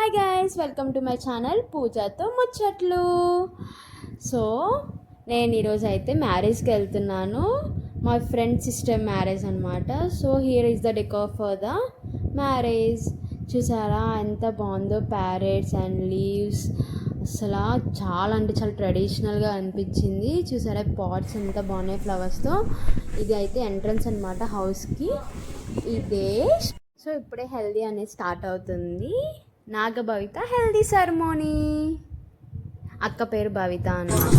Hi guys, welcome to my channel పూజతో ముచ్చట్లు. So నేను ఈరోజు అయితే మ్యారేజ్కి వెళ్తున్నాను. మా ఫ్రెండ్ సిస్టర్ మ్యారేజ్ అనమాట. So here is the decor for the marriage. చూసారా ఎంత బాగుందో, ప్యారెట్స్ అండ్ లీవ్స్. అసలు చాలా అంటే చాలా ట్రెడిషనల్గా అనిపించింది. చూసారా పాట్స్ ఎంత బాగున్నాయి ఫ్లవర్స్తో. ఇది అయితే ఎంట్రన్స్ అనమాట హౌస్కి. ఇదే సో ఇప్పుడే హెల్దీ అనేది స్టార్ట్ అవుతుంది. నాగభవిత హెల్దీ సెరమోనీ. అక్క పేరు భవిత అన్నమాట.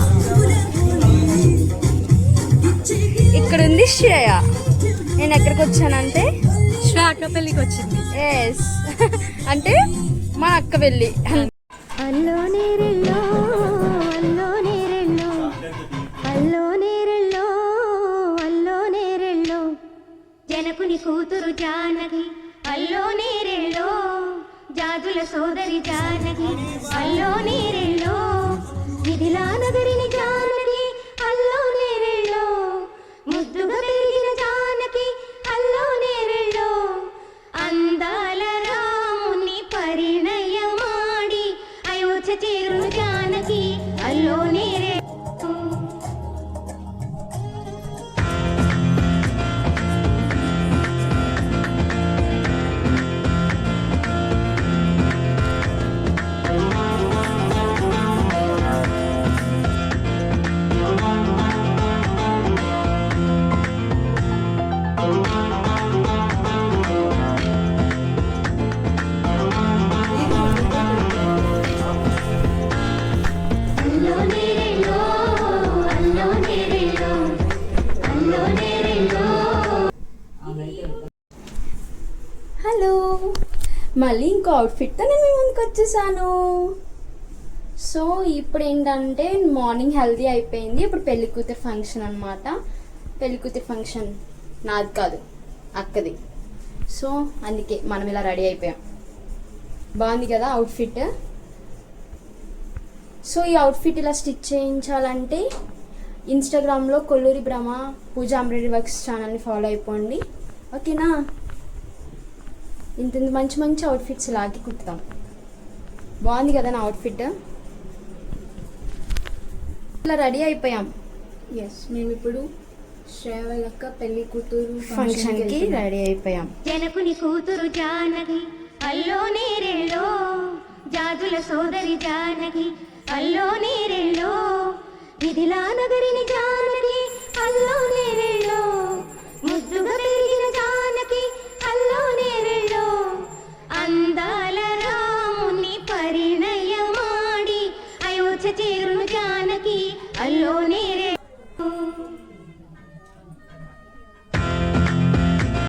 ఇక్కడ ఉంది శ్రేయ. నేను ఎక్కడికి వచ్చానంటే శ్రేయ అక్క పెళ్ళికి వచ్చింది. ఎస్ అంటే మా అక్క వెళ్ళి. అల్లో నేరెల్లో అల్లో నేరెల్లో అల్లో నేరెల్లో అల్లో నేరెల్లో జనకుని కూతురు జానకి అల్లో నేరెల్లో జాదుల సోదరి జానకి అల్లో నేరెల్లో మిథిలా నగరిని జానకి అల్లో నేరెల్లో ముద్దుగా పెరిగిన జానకి అల్లో నేరెల్లో అందాల రాముని పరిణయమాడి అయోధ్య చేరును జానకి అల్లో నేరెల్లో. హలో, మళ్ళీ ఇంకో అవుట్ఫిట్తో నేను మీ ముందుకు వచ్చేసాను. సో ఇప్పుడు ఏంటంటే మార్నింగ్ హెల్దీ అయిపోయింది. ఇప్పుడు పెళ్లి కూతురు ఫంక్షన్ అనమాట. పెళ్లి కూతురు ఫంక్షన్ నాది కాదు, అక్కది. సో అందుకే మనం ఇలా రెడీ అయిపోయాం. బాగుంది కదా అవుట్ఫిట్. సో ఈ అవుట్ఫిట్ ఇలా స్టిచ్ చేయించాలంటే ఇన్స్టాగ్రామ్లో కొల్లూరి బ్రహ్మ పూజ ఎంబ్రాయిడరీ వర్క్స్ ఛానల్ని ఫాలో అయిపోండి, ఓకేనా? ఇంత మంచి మంచి అవుట్ఫిట్స్ లాగి కుట్టుతాం. బాగుంది కదా నా అవుట్ఫిట్. ఇలా రెడీ అయిపోయాం. ఎస్, మేము ఇప్పుడు శ్రేవలక్క పెళ్లి కూతురు ఫంక్షన్కి రెడీ అయిపోయాం. జనకుని కూతురు జానకి అల్లో నేరెల్లో జాదుల సోదరి జానకి అల్లో నేరెల్లో మిథిలా నగరిని జానకి అల్లో నేరెల్లో ముద్దుగా పెరిగిన జానకి అల్లో నేరెల్లో అందాల రాముని పరిణయమాడి అయోధ్య చేరును జానకి అల్లో